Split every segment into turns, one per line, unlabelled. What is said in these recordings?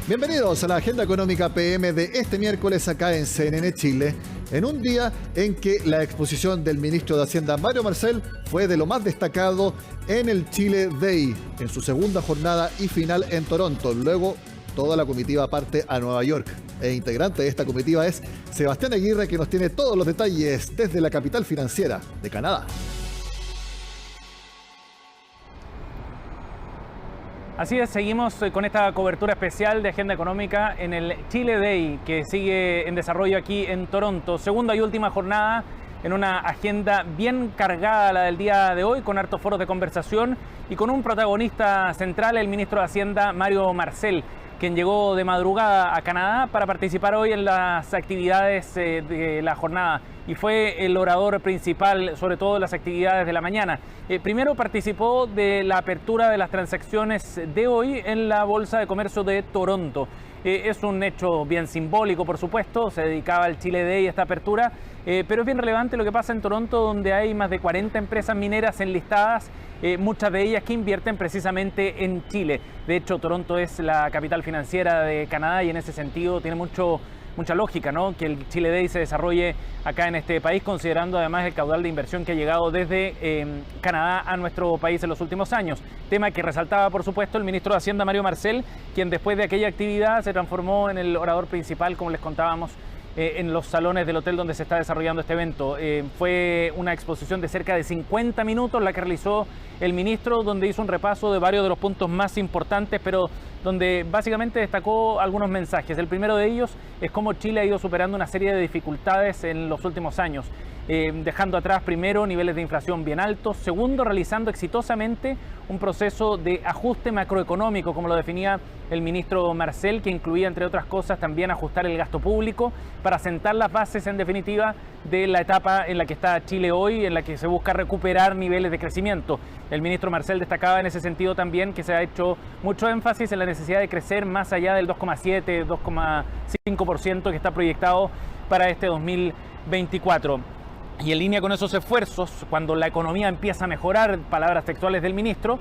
Bienvenidos a la Agenda Económica PM de este miércoles acá en CNN Chile, en un día en que la exposición del ministro de Hacienda Mario Marcel fue de lo más destacado en el Chile Day, en su segunda jornada y final en Toronto. Luego, toda la comitiva parte a Nueva York. E integrante de esta comitiva es Sebastián Aguirre, que nos tiene todos los detalles desde la capital financiera de Canadá.
Así es, seguimos con esta cobertura especial de Agenda Económica en el Chile Day, que sigue en desarrollo aquí en Toronto. Segunda y última jornada en una agenda bien cargada la del día de hoy, con hartos foros de conversación y con un protagonista central, el ministro de Hacienda Mario Marcel, quien llegó de madrugada a Canadá para participar hoy en las actividades de la jornada y fue el orador principal, sobre todo en las actividades de la mañana. Primero participó de la apertura de las transacciones de hoy en la Bolsa de Comercio de Toronto. Es un hecho bien simbólico, por supuesto, se dedicaba al Chile Day esta apertura, pero es bien relevante lo que pasa en Toronto, donde hay más de 40 empresas mineras enlistadas, muchas de ellas que invierten precisamente en Chile. De hecho, Toronto es la capital financiera de Canadá y en ese sentido tiene mucha lógica, ¿no?, que el Chile Day se desarrolle acá en este país, considerando además el caudal de inversión que ha llegado desde Canadá a nuestro país en los últimos años. Tema que resaltaba, por supuesto, el ministro de Hacienda Mario Marcel, quien después de aquella actividad se transformó en el orador principal, como les contábamos, en los salones del hotel donde se está desarrollando este evento. Fue una exposición de cerca de 50 minutos la que realizó el ministro, donde hizo un repaso de varios de los puntos más importantes, pero donde básicamente destacó algunos mensajes. El primero de ellos es cómo Chile ha ido superando una serie de dificultades en los últimos años, dejando atrás primero niveles de inflación bien altos, segundo realizando exitosamente un proceso de ajuste macroeconómico, como lo definía el ministro Marcel, que incluía entre otras cosas también ajustar el gasto público para sentar las bases en definitiva de la etapa en la que está Chile hoy, en la que se busca recuperar niveles de crecimiento. El ministro Marcel destacaba en ese sentido también que se ha hecho mucho énfasis en la necesidad de crecer más allá del 2,7, 2,5% que está proyectado para este 2024. Y en línea con esos esfuerzos, cuando la economía empieza a mejorar, palabras textuales del ministro,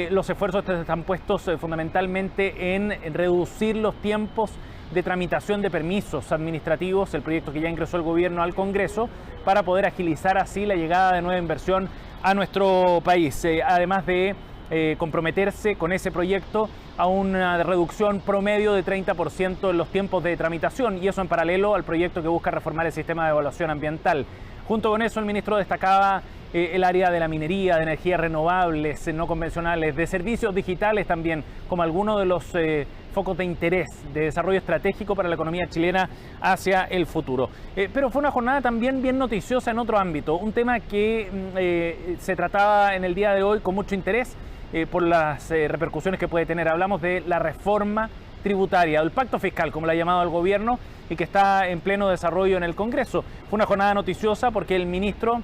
los esfuerzos están puestos fundamentalmente en reducir los tiempos de tramitación de permisos administrativos, el proyecto que ya ingresó el gobierno al Congreso, para poder agilizar así la llegada de nueva inversión a nuestro país, además de comprometerse con ese proyecto a una reducción promedio de 30% en los tiempos de tramitación, y eso en paralelo al proyecto que busca reformar el sistema de evaluación ambiental. Junto con eso, el ministro destacaba el área de la minería, de energías renovables, no convencionales, de servicios digitales también, como algunos de los focos de interés, de desarrollo estratégico para la economía chilena hacia el futuro. Pero fue una jornada también bien noticiosa en otro ámbito, un tema que se trataba en el día de hoy con mucho interés por las repercusiones que puede tener. Hablamos de la reforma tributaria, el pacto fiscal, como lo ha llamado el gobierno, y que está en pleno desarrollo en el Congreso. Fue una jornada noticiosa porque el ministro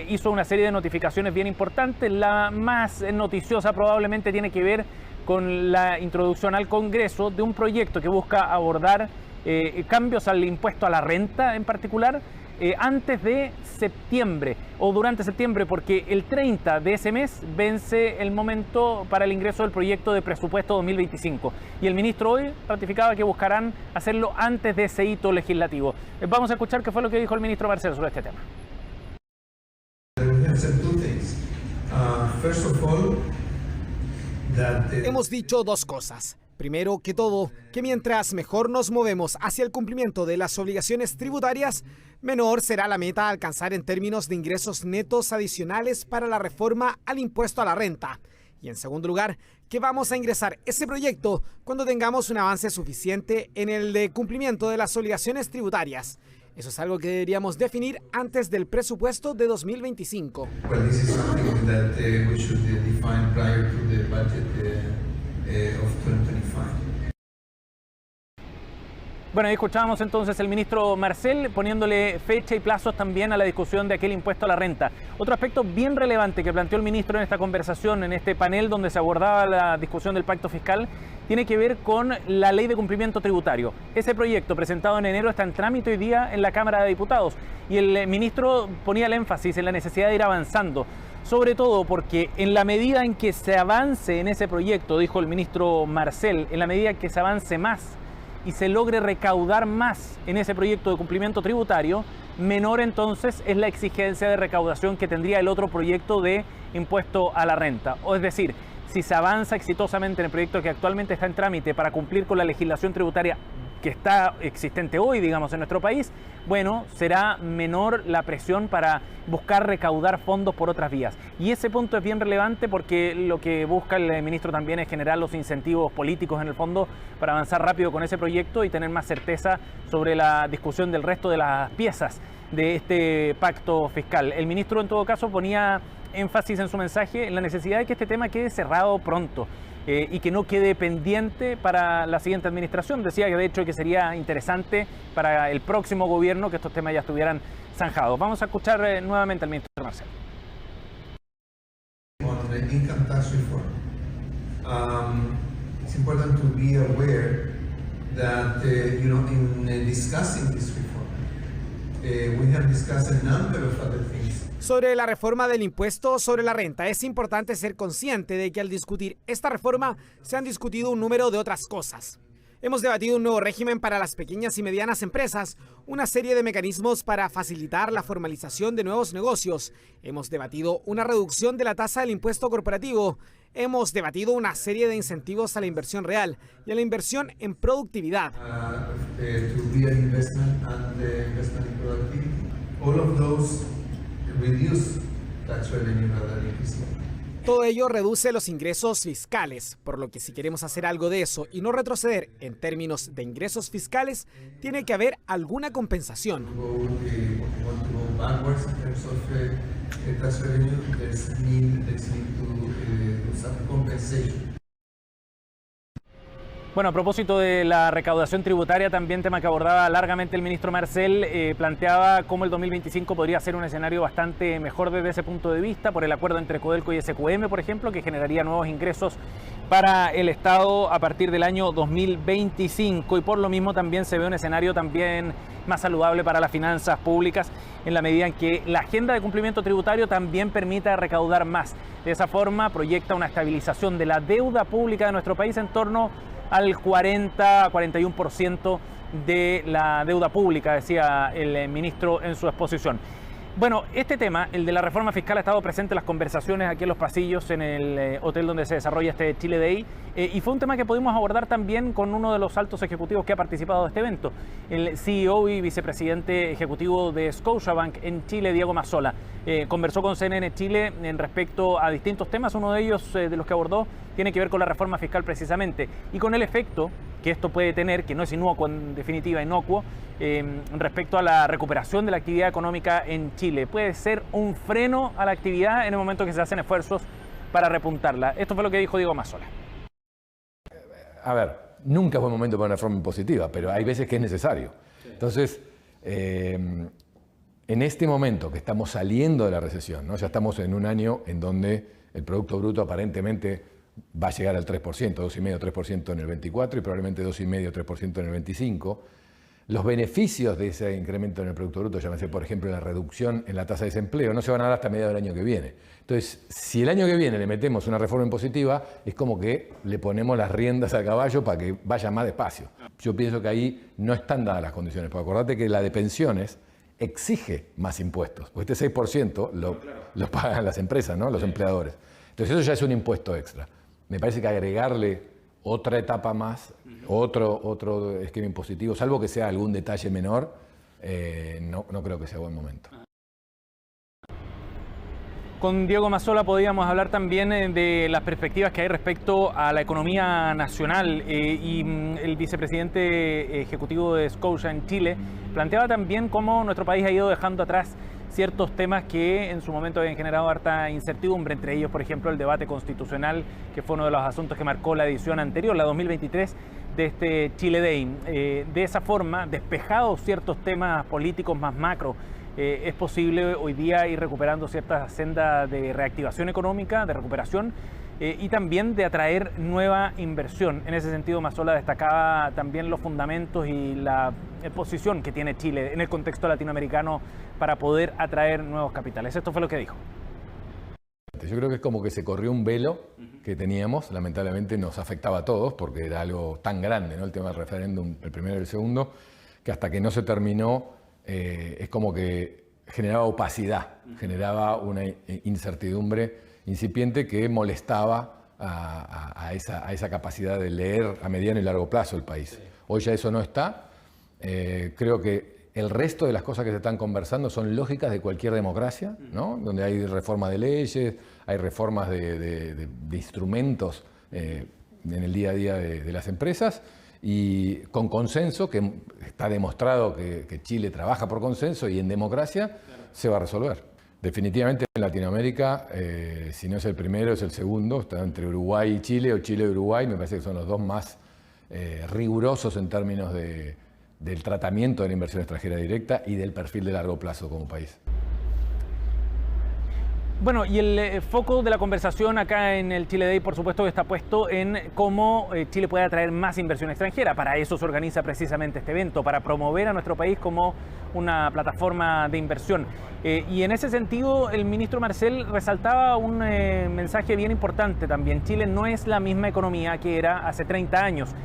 hizo una serie de notificaciones bien importantes. La más noticiosa probablemente tiene que ver con la introducción al Congreso de un proyecto que busca abordar cambios al impuesto a la renta en particular, antes de septiembre o durante septiembre, porque el 30 de ese mes vence el momento para el ingreso del proyecto de presupuesto 2025. Y el ministro hoy ratificaba que buscarán hacerlo antes de ese hito legislativo. Vamos a escuchar qué fue lo que dijo el ministro Marcel sobre este tema.
Hemos dicho dos cosas. Primero que todo, que mientras mejor nos movemos hacia el cumplimiento de las obligaciones tributarias, menor será la meta a alcanzar en términos de ingresos netos adicionales para la reforma al impuesto a la renta. Y en segundo lugar, que vamos a ingresar ese proyecto cuando tengamos un avance suficiente en el de cumplimiento de las obligaciones tributarias. Eso es algo que deberíamos definir antes del presupuesto de 2025.
Well, this is something that we should define prior to the budget of 2025.
Bueno, ahí escuchábamos entonces el ministro Marcel poniéndole fecha y plazos también a la discusión de aquel impuesto a la renta. Otro aspecto bien relevante que planteó el ministro en esta conversación, en este panel donde se abordaba la discusión del pacto fiscal, tiene que ver con la ley de cumplimiento tributario. Ese proyecto presentado en enero está en trámite hoy día en la Cámara de Diputados y el ministro ponía el énfasis en la necesidad de ir avanzando. sobre todo porque en la medida en que se avance en ese proyecto, dijo el ministro Marcel, en la medida en que se avance más y se logre recaudar más en ese proyecto de cumplimiento tributario, menor entonces es la exigencia de recaudación que tendría el otro proyecto de impuesto a la renta. O es decir, si se avanza exitosamente en el proyecto que actualmente está en trámite para cumplir con la legislación tributaria que está existente hoy, digamos, en nuestro país, bueno, será menor la presión para buscar recaudar fondos por otras vías. Y ese punto es bien relevante porque lo que busca el ministro también es generar los incentivos políticos en el fondo para avanzar rápido con ese proyecto y tener más certeza sobre la discusión del resto de las piezas de este pacto fiscal. El ministro en todo caso ponía énfasis en su mensaje en la necesidad de que este tema quede cerrado pronto. Y que no quede pendiente para la siguiente administración. Decía que de hecho que sería interesante para el próximo gobierno que estos temas ya estuvieran zanjados. Vamos a escuchar nuevamente al ministro Marcel.
On the income tax reform, it's important to be aware that in discussing this reform, we have discussed a number of other things.
Sobre la reforma del impuesto sobre la renta, es importante ser consciente de que al discutir esta reforma se han discutido un número de otras cosas. Hemos debatido un nuevo régimen para las pequeñas y medianas empresas, una serie de mecanismos para facilitar la formalización de nuevos negocios. Hemos debatido una reducción de la tasa del impuesto corporativo. Hemos debatido una serie de incentivos a la inversión real y a la inversión en productividad. Todo ello reduce los ingresos fiscales, por lo que si queremos hacer algo de eso y no retroceder en términos de ingresos fiscales, tiene que haber alguna compensación.
Bueno, a propósito de la recaudación tributaria, también tema que abordaba largamente el ministro Marcel, planteaba cómo el 2025 podría ser un escenario bastante mejor desde ese punto de vista, por el acuerdo entre Codelco y SQM, por ejemplo, que generaría nuevos ingresos para el Estado a partir del año 2025, y por lo mismo también se ve un escenario también más saludable para las finanzas públicas en la medida en que la agenda de cumplimiento tributario también permita recaudar más. De esa forma proyecta una estabilización de la deuda pública de nuestro país en torno al 40-41% de la deuda pública, decía el ministro en su exposición. Bueno, este tema, el de la reforma fiscal, ha estado presente en las conversaciones aquí en los pasillos en el hotel donde se desarrolla este Chile Day, y fue un tema que pudimos abordar también con uno de los altos ejecutivos que ha participado de este evento, el CEO y vicepresidente ejecutivo de Scotiabank en Chile, Diego Mazzola. Conversó con CNN Chile en respecto a distintos temas. Uno de ellos, de los que abordó, tiene que ver con la reforma fiscal precisamente y con el efecto que esto puede tener, que no es inocuo, en definitiva inocuo, respecto a la recuperación de la actividad económica en Chile. Puede ser un freno a la actividad en el momento que se hacen esfuerzos para repuntarla. Esto fue lo que dijo Diego Mazzola.
A ver, nunca es buen momento para una reforma impositiva, pero hay veces que es necesario. Entonces, en este momento que estamos saliendo de la recesión, ¿no? Ya estamos en un año en donde el Producto Bruto aparentemente va a llegar al 3%, 2,5-3% en el 24 y probablemente 2,5-3% en el 25. Los beneficios de ese incremento en el Producto Bruto, llámese por ejemplo la reducción en la tasa de desempleo, no se van a dar hasta mediados del año que viene. Entonces, si el año que viene le metemos una reforma impositiva, es como que le ponemos las riendas al caballo para que vaya más despacio. Yo pienso que ahí no están dadas las condiciones, porque acordate que la de pensiones exige más impuestos, porque este 6% lo pagan las empresas, ¿no? Los empleadores. Entonces eso ya es un impuesto extra. Me parece que agregarle otra etapa más, otro esquema impositivo, salvo que sea algún detalle menor, no creo que sea buen momento.
Con Diego Mazzola podíamos hablar también de las perspectivas que hay respecto a la economía nacional, y el vicepresidente ejecutivo de Scotia en Chile planteaba también cómo nuestro país ha ido dejando atrás ciertos temas que en su momento habían generado harta incertidumbre, entre ellos, por ejemplo, el debate constitucional, que fue uno de los asuntos que marcó la edición anterior, la 2023, de este Chile Day. De esa forma, despejados ciertos temas políticos más macro, es posible hoy día ir recuperando cierta senda de reactivación económica, de recuperación, y también de atraer nueva inversión. En ese sentido, Mazzola destacaba también los fundamentos y la posición que tiene Chile en el contexto latinoamericano para poder atraer nuevos capitales. Esto fue lo que dijo.
Yo creo que es como que se corrió un velo que teníamos, lamentablemente nos afectaba a todos porque era algo tan grande, ¿no? El tema del referéndum, el primero y el segundo, que hasta que no se terminó es como que generaba opacidad, generaba una incertidumbre incipiente que molestaba a esa capacidad de leer a mediano y largo plazo el país. Hoy ya eso no está. Creo que el resto de las cosas que se están conversando son lógicas de cualquier democracia, ¿no? Donde hay reforma de leyes, hay reformas de instrumentos en el día a día de las empresas y con consenso, que está demostrado que Chile trabaja por consenso y en democracia se va a resolver. Definitivamente en Latinoamérica, si no es el primero, es el segundo, está entre Uruguay y Chile o Chile y Uruguay, me parece que son los dos más rigurosos en términos del tratamiento de la inversión extranjera directa y del perfil de largo plazo como país.
Bueno, y el foco de la conversación acá en el Chile Day, por supuesto, está puesto en cómo Chile puede atraer más inversión extranjera. Para eso se organiza precisamente este evento, para promover a nuestro país como una plataforma de inversión. Y en ese sentido, el ministro Marcel resaltaba un mensaje bien importante también. Chile no es la misma economía que era hace 30 años.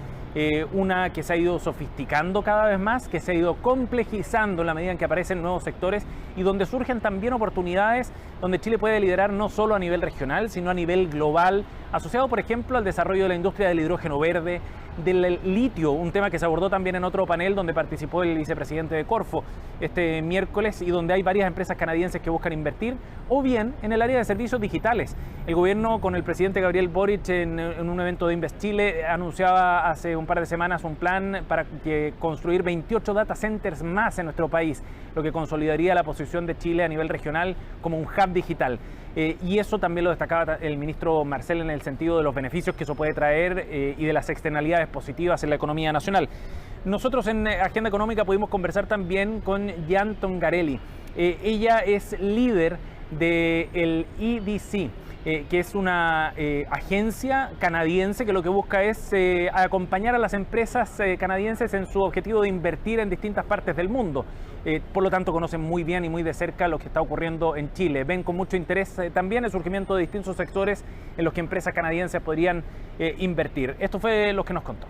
Una que se ha ido sofisticando cada vez más, que se ha ido complejizando en la medida en que aparecen nuevos sectores y donde surgen también oportunidades donde Chile puede liderar no solo a nivel regional, sino a nivel global, asociado, por ejemplo, al desarrollo de la industria del hidrógeno verde, del litio, un tema que se abordó también en otro panel donde participó el vicepresidente de Corfo este miércoles y donde hay varias empresas canadienses que buscan invertir, o bien en el área de servicios digitales. El gobierno, con el presidente Gabriel Boric en un evento de Invest Chile, anunciaba hace un par de semanas un plan para construir 28 data centers más en nuestro país, lo que consolidaría la posición de Chile a nivel regional como un hub digital. Y eso también lo destacaba el ministro Marcel en el sentido de los beneficios que eso puede traer y de las externalidades positivas en la economía nacional. Nosotros en Agenda Económica pudimos conversar también con Jan Tongarelli. Ella es líder del EDC, que es una agencia canadiense que lo que busca es acompañar a las empresas canadienses en su objetivo de invertir en distintas partes del mundo. Por lo tanto, conocen muy bien y muy de cerca lo que está ocurriendo en Chile. Ven con mucho interés también el surgimiento de distintos sectores en los que empresas canadienses podrían invertir. Esto fue lo que nos contó.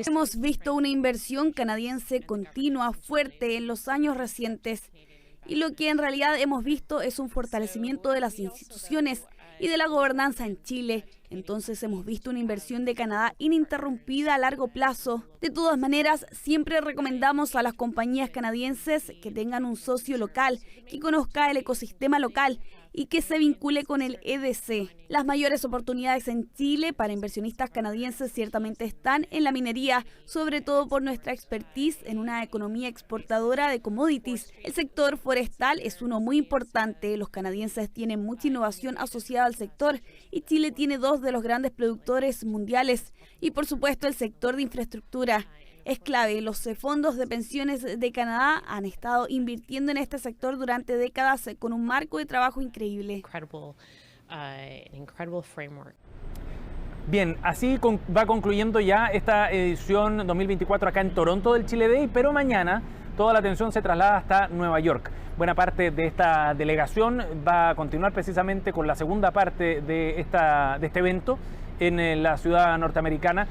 Hemos visto una inversión canadiense continua, fuerte en los años recientes. Y lo que en realidad hemos visto es un fortalecimiento de las instituciones y de la gobernanza en Chile. Entonces hemos visto una inversión de Canadá ininterrumpida a largo plazo. De todas maneras, siempre recomendamos a las compañías canadienses que tengan un socio local, que conozca el ecosistema local y que se vincule con el EDC. Las mayores oportunidades en Chile para inversionistas canadienses ciertamente están en la minería, sobre todo por nuestra expertise en una economía exportadora de commodities. El sector forestal es uno muy importante. Los canadienses tienen mucha innovación asociada al sector y Chile tiene dos de los grandes productores mundiales. Y por supuesto el sector de infraestructura es clave. Los fondos de pensiones de Canadá han estado invirtiendo en este sector durante décadas con un marco de trabajo increíble.
Bien, así va concluyendo ya esta edición 2024 acá en Toronto del Chile Day, pero mañana toda la atención se traslada hasta Nueva York. Buena parte de esta delegación va a continuar precisamente con la segunda parte de este evento en la ciudad norteamericana,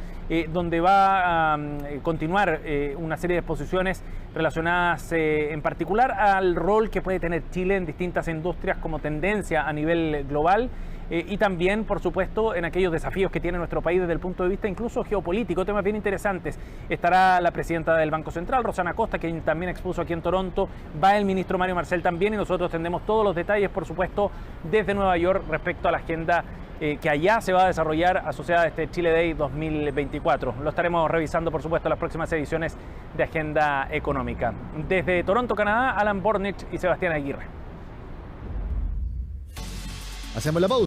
donde va a continuar una serie de exposiciones relacionadas en particular al rol que puede tener Chile en distintas industrias como tendencia a nivel global y también, por supuesto, en aquellos desafíos que tiene nuestro país desde el punto de vista incluso geopolítico, temas bien interesantes. Estará la presidenta del Banco Central, Rosana Costa, quien también expuso aquí en Toronto, va el ministro Mario Marcel también y nosotros tendremos todos los detalles, por supuesto, desde Nueva York respecto a la agenda que allá se va a desarrollar asociada a este Chile Day 2024. Lo estaremos revisando, por supuesto, en las próximas ediciones de Agenda Económica. Desde Toronto, Canadá, Alan Bornich y Sebastián Aguirre.
Hacemos la pausa.